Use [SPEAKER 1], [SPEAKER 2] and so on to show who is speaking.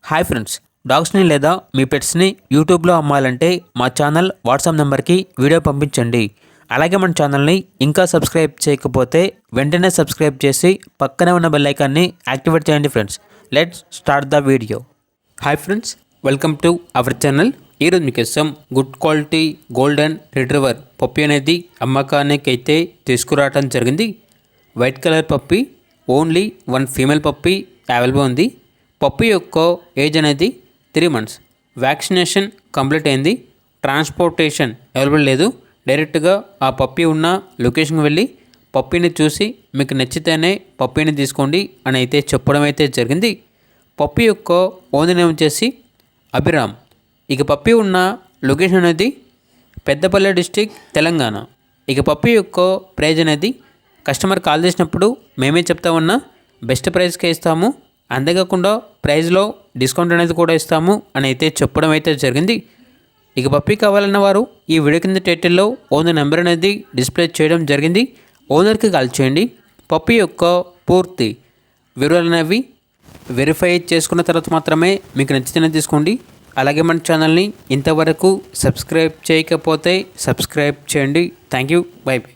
[SPEAKER 1] Hi friends, డాగ్స్ని లేదా మీ పెట్స్ని యూట్యూబ్లో అమ్మాలంటే మా ఛానల్ వాట్సాప్ నెంబర్కి వీడియో పంపించండి. అలాగే మన ఛానల్ని ఇంకా సబ్స్క్రైబ్ చేయకపోతే వెంటనే సబ్స్క్రైబ్ చేసి పక్కనే ఉన్న బెల్ ఐకాన్ని యాక్టివేట్ చేయండి friends. Let's start the video. Hi friends, welcome to our channel. ఈరోజు మీకోసం good quality golden retriever puppy అనేది అమ్మకానికి అయితే తీసుకురావడం జరిగింది. White colour puppy, only one female puppy available ఉంది. పప్పి యొక్క ఏజ్ అనేది 3 months. వ్యాక్సినేషన్ కంప్లీట్ అయింది. ట్రాన్స్పోర్టేషన్ అవైలబుల్ లేదు. డైరెక్ట్గా ఆ పప్పి ఉన్న లొకేషన్కి వెళ్ళి పప్పిని చూసి మీకు నచ్చితేనే పప్పిని తీసుకోండి అని అయితే చెప్పడం అయితే జరిగింది. పప్పి యొక్క ఓనర్ నేమ్ వచ్చేసి అభిరామ్. ఇక పప్పి ఉన్న లొకేషన్ అనేది పెద్దపల్లి డిస్టిక్, తెలంగాణ. ఇక పప్పి యొక్క ప్రైజ్ అనేది కస్టమర్ కాల్ చేసినప్పుడు మేమే చెప్తా ఉన్నా బెస్ట్ ప్రైస్కే ఇస్తాము, అంతేకాకుండా ప్రైస్లో డిస్కౌంట్ అనేది కూడా ఇస్తాము అని అయితే చెప్పడం అయితే జరిగింది. ఇక పప్పి కావాలన్న వారు ఈ వీడియో కింద టైటిల్లో ఓనర్ నెంబర్ అనేది డిస్ప్లే చేయడం జరిగింది. ఓనర్కి కాల్ చేయండి. పప్పి యొక్క పూర్తి వివరాలు అనేవి వెరిఫై చేసుకున్న తర్వాత మాత్రమే మీకు నచ్చితేనే తీసుకోండి. అలాగే మన ఛానల్ని ఇంతవరకు సబ్స్క్రైబ్ చేయకపోతే సబ్స్క్రైబ్ చేయండి. Thank you. By by.